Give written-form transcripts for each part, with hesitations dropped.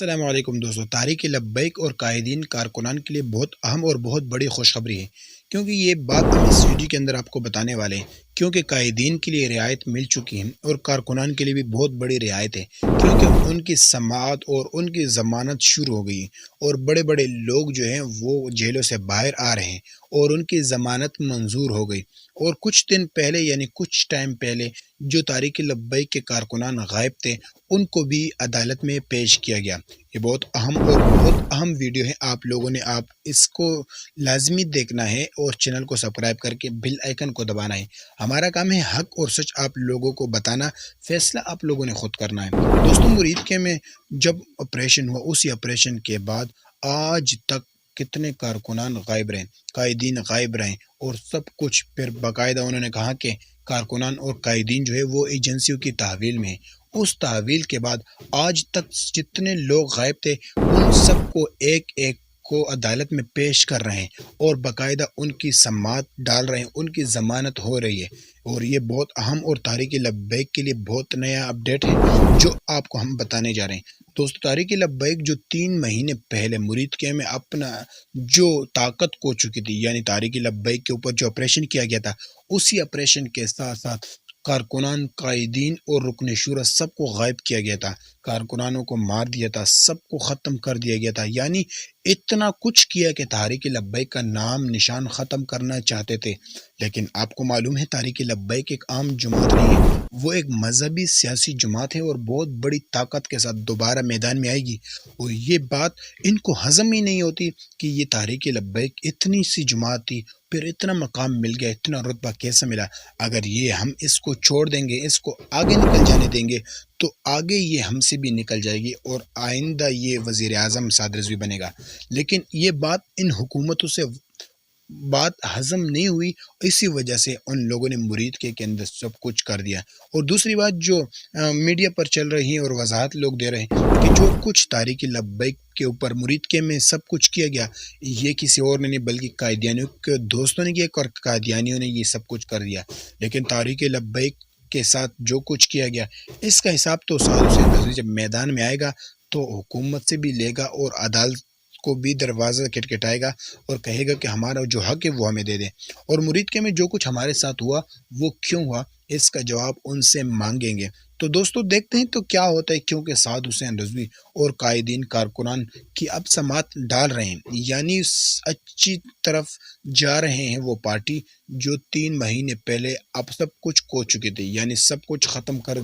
السلام علیکم دوستو، تحریک لبیک اور قائدین کارکنان کے لیے بہت اہم اور بہت بڑی خوشخبری ہے، کیونکہ یہ بات ہم اس ویڈیو کے اندر آپ کو بتانے والے ہیں۔ کیونکہ قائدین کے لیے رعایت مل چکی ہے اور کارکنان کے لیے بھی بہت بڑی رعایت ہے، کیونکہ ان کی سماعت اور ان کی ضمانت شروع ہو گئی ہے اور بڑے بڑے لوگ جو ہیں وہ جیلوں سے باہر آ رہے ہیں اور ان کی ضمانت منظور ہو گئی۔ اور کچھ دن پہلے یعنی کچھ ٹائم پہلے جو تحریک لبیک کے کارکنان غائب تھے ان کو بھی عدالت میں پیش کیا گیا۔ یہ بہت اہم اور بہت اہم ویڈیو ہے، آپ لوگوں نے اس کو لازمی دیکھنا ہے اور چینل کو سبسکرائب کر کے بیل آئیکن کو دبانا ہے۔ ہمارا کام ہے حق اور سچ آپ لوگوں کو بتانا، فیصلہ آپ لوگوں نے خود کرنا ہے۔ دوستوں، مرید کے میں جب آپریشن ہوا، اسی آپریشن کے بعد آج تک کتنے کارکنان غائب رہے، قائدین غائب رہے، اور سب کچھ پھر باقاعدہ انہوں نے کہا کہ کارکنان اور قائدین جو ہے وہ ایجنسیوں کی تحویل میں ہیں۔ اس تحویل کے بعد آج تک جتنے لوگ غائب تھے ان سب کو ایک ایک کو عدالت میں پیش کر رہے ہیں اور باقاعدہ ان کی سماعت ڈال رہے ہیں، ان کی ضمانت ہو رہی ہے۔ اور یہ بہت اہم اور تحریک لبیک کے لیے بہت نیا اپڈیٹ ہے جو آپ کو ہم بتانے جا رہے ہیں۔ دوستو، تحریک لبیک جو 3 مہینے پہلے مرید کے میں اپنا جو طاقت کھو چکی تھی، یعنی تحریک لبیک کے اوپر جو آپریشن کیا گیا تھا، اسی آپریشن کے ساتھ ساتھ کارکنان، قائدین اور رکن شورا سب کو غائب کیا گیا تھا، کارکنانوں کو مار دیا تھا، سب کو ختم کر دیا گیا تھا۔ یعنی اتنا کچھ کیا کہ تحریک لبیک کا نام نشان ختم کرنا چاہتے تھے۔ لیکن آپ کو معلوم ہے تحریک لبیک ایک عام جماعت نہیں ہے، وہ ایک مذہبی سیاسی جماعت ہے اور بہت بڑی طاقت کے ساتھ دوبارہ میدان میں آئے گی۔ اور یہ بات ان کو ہضم ہی نہیں ہوتی کہ یہ تحریک لبیک اتنی سی جماعت تھی، پھر اتنا مقام مل گیا، اتنا رتبہ کیسے ملا۔ اگر یہ ہم اس کو چھوڑ دیں گے، اس کو آگے نکل جانے دیں گے تو آگے یہ ہم سے بھی نکل جائے گی اور آئندہ یہ وزیر اعظم سعد رضوی بنے گا۔ لیکن یہ بات ان حکومتوں سے بات ہضم نہیں ہوئی، اسی وجہ سے ان لوگوں نے مرید کے اندر سب کچھ کر دیا۔ اور دوسری بات جو میڈیا پر چل رہی ہے اور وضاحت لوگ دے رہے ہیں کہ جو کچھ تحریک لبیک کے اوپر مرید کے میں سب کچھ کیا گیا، یہ کسی اور نے نہیں بلکہ قائدیانیوں کے دوستوں نے کیا اور قائدیانیوں نے یہ سب کچھ کر دیا۔ لیکن تحریک لبیک کے ساتھ جو کچھ کیا گیا اس کا حساب تو سعد حسین رضوی جب میدان میں آئے گا تو حکومت سے بھی لے گا اور عدالت کو بھی دروازہ کھٹکھٹائے گا اور کہے گا کہ ہمارا جو حق ہے وہ ہمیں دے دیں۔ اور مرید کے میں جو کچھ ہمارے ساتھ ہوا وہ کیوں ہوا، اس کا جواب ان سے مانگیں گے۔ تو دوستو دیکھتے ہیں تو کیا ہوتا ہے، کیونکہ سعد حسین رضوی اور قائدین کارکنان کی اب سماعت ڈال رہے ہیں، یعنی اچھی طرف جا رہے ہیں۔ وہ پارٹی جو 3 مہینے پہلے اب سب کچھ کھو چکی تھی، یعنی سب کچھ ختم کر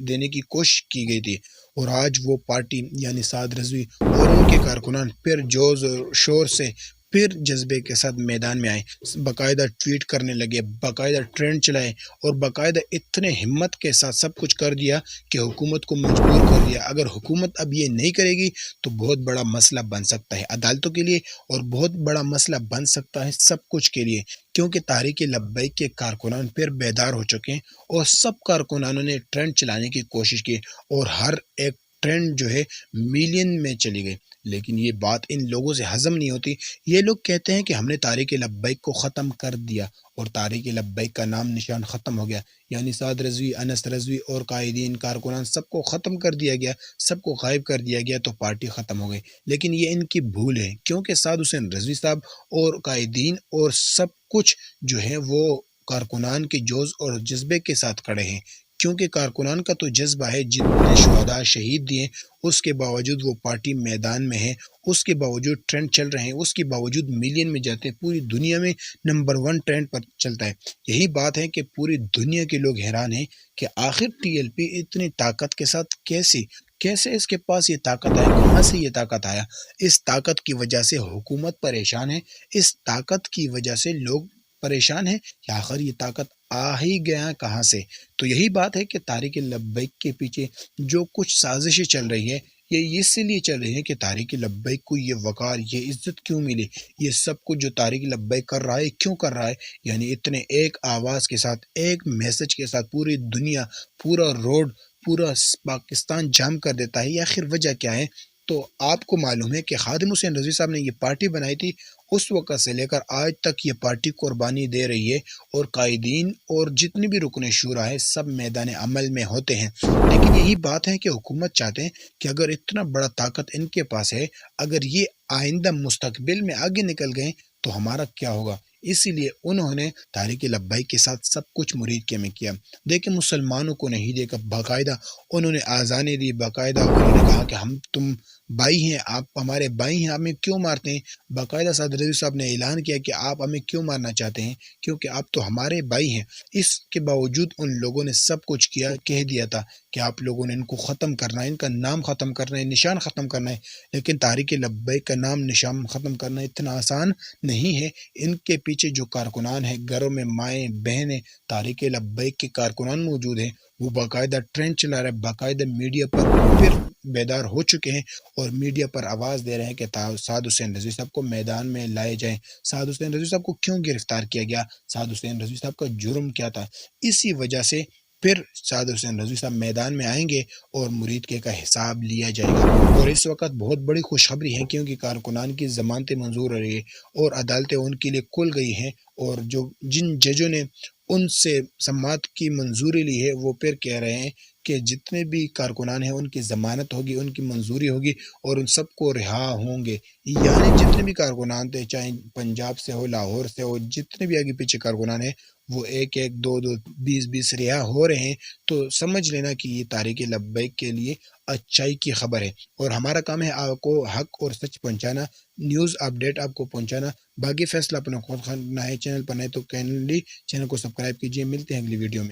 دینے کی کوشش کی گئی تھی، اور آج وہ پارٹی یعنی سعد رضوی اور ان کے کارکنان پھر جوش و شور سے پھر جذبے کے ساتھ میدان میں آئے، باقاعدہ ٹویٹ کرنے لگے، باقاعدہ ٹرینڈ چلائے اور باقاعدہ اتنے ہمت کے ساتھ سب کچھ کر دیا کہ حکومت کو مجبور کر دیا۔ اگر حکومت اب یہ نہیں کرے گی تو بہت بڑا مسئلہ بن سکتا ہے عدالتوں کے لیے، اور بہت بڑا مسئلہ بن سکتا ہے سب کچھ کے لیے، کیونکہ تحریک لبیک کے کارکنان پھر بیدار ہو چکے ہیں اور سب کارکنانوں نے ٹرینڈ چلانے کی کوشش کی اور ہر ایک ٹرینڈ جو ہے ملین میں چلی گئی۔ لیکن یہ بات ان لوگوں سے ہضم نہیں ہوتی۔ یہ لوگ کہتے ہیں کہ ہم نے تحریک لبیک کو ختم کر دیا اور تحریک لبیک کا نام نشان ختم ہو گیا، یعنی سعد رضوی، انس رضوی اور قائدین کارکنان سب کو ختم کر دیا گیا، سب کو غائب کر دیا گیا تو پارٹی ختم ہو گئی۔ لیکن یہ ان کی بھول ہے، کیونکہ سعد حسین رضوی صاحب اور قائدین اور سب کچھ جو ہے وہ کارکنان کے جوش اور جذبے کے ساتھ کھڑے ہیں، کیونکہ کارکنان کا تو جذبہ ہے، جتنے شہداء شہید دیے اس کے باوجود وہ پارٹی میدان میں ہے، اس کے باوجود ٹرینڈ چل رہے ہیں، اس کے باوجود ملین میں جاتے ہیں، پوری دنیا میں نمبر 1 ٹرینڈ پر چلتا ہے۔ یہی بات ہے کہ پوری دنیا کے لوگ حیران ہیں کہ آخر ٹی ایل پی اتنی طاقت کے ساتھ کیسے اس کے پاس یہ طاقت آیا، کہاں سے یہ طاقت آیا۔ اس طاقت کی وجہ سے حکومت پریشان ہے، اس طاقت کی وجہ سے لوگ پریشان ہیں کہ آخر یہ طاقت آ ہی گیا کہاں سے۔ تو یہی بات ہے کہ تحریک لبیک کے پیچھے جو کچھ سازشیں چل رہی ہے یہ اس لیے چل رہی ہے کہ تحریک لبیک کو یہ وقار، یہ عزت کیوں ملی، یہ سب کچھ جو تحریک لبیک کر رہا ہے کیوں کر رہا ہے، یعنی اتنے ایک آواز کے ساتھ، ایک میسج کے ساتھ پوری دنیا، پورا روڈ، پورا پاکستان جام کر دیتا ہے۔ یہ آخر وجہ کیا ہے تو آپ کو معلوم ہے کہ خادم حسین رضوی صاحب نے یہ پارٹی بنائی تھی، اس وقت سے لے کر آج تک یہ پارٹی قربانی دے رہی ہے، اور قائدین اور جتنے بھی رکن شورا ہے سب میدان عمل میں ہوتے ہیں۔ لیکن یہی بات ہے کہ حکومت چاہتے ہیں کہ اگر اتنا بڑا طاقت ان کے پاس ہے، اگر یہ آئندہ مستقبل میں آگے نکل گئے تو ہمارا کیا ہوگا؟ اسی لیے انہوں نے تحریک لبیک کے ساتھ سب کچھ مرید کے میں کیا۔ دیکھیں مسلمانوں کو نہیں دیکھا، باقاعدہ انہوں نے آزانے دی، باقاعدہ انہوں نے کہا کہ ہم تم بھائی ہیں، آپ ہمارے بھائی ہیں، ہمیں کیوں مارتے ہیں؟ باقاعدہ صدر رضوی صاحب نے اعلان کیا کہ آپ ہمیں کیوں مارنا چاہتے ہیں، کیونکہ آپ تو ہمارے بھائی ہیں۔ اس کے باوجود ان لوگوں نے سب کچھ کیا، کہہ دیا تھا کہ آپ لوگوں نے ان کو ختم کرنا ہے، ان کا نام ختم کرنا ہے، نشان ختم کرنا ہے۔ لیکن تحریک لبیک کا نام نشان ختم کرنا اتنا آسان نہیں ہے۔ ان کے پیچھے جو کارکنان ہیں، گھروں میں مائیں بہنیں تحریک لبیک کے کارکنان موجود ہیں، وہ باقاعدہ ٹرین چلا رہے ہیں، باقاعدہ میڈیا پر پھر بیدار ہو چکے ہیں اور میڈیا پر آواز دے رہے ہیں کہ سعد حسین رضوی صاحب کو میدان میں لائے جائیں۔ سعد حسین رضوی صاحب کو کیوں گرفتار کیا گیا؟ سعد حسین رضوی صاحب کا جرم کیا تھا؟ اسی وجہ سے پھر سعد حسین رضوی صاحب میدان میں آئیں گے اور مرید کے کا حساب لیا جائے گا۔ اور اس وقت بہت بڑی خوشخبری ہے، کیونکہ کارکنان کی ضمانتیں منظور ہو رہی ہے اور عدالتیں ان کے لیے کھل گئی ہیں، اور جن ججوں نے ان سے سماعت کی منظوری لی ہے وہ پھر کہہ رہے ہیں کہ جتنے بھی کارکنان ہیں ان کی ضمانت ہوگی، ان کی منظوری ہوگی اور ان سب کو رہا ہوں گے۔ یعنی جتنے بھی کارکنان تھے، چاہے پنجاب سے ہو، لاہور سے ہو، جتنے بھی آگے پیچھے کارکنان ہیں، وہ ایک ایک دو دو 20 رہا ہو رہے ہیں۔ تو سمجھ لینا کہ یہ تحریک لبیک کے لیے اچھائی کی خبر ہے، اور ہمارا کام ہے آپ کو حق اور سچ پہنچانا، نیوز اپڈیٹ آپ کو پہنچانا۔ باقی فیصلہ اپنا خود کرنا ہے۔ چینل پر نئے تو چینل کو سبسکرائب کیجیے۔ ملتے ہیں اگلی ویڈیو میں۔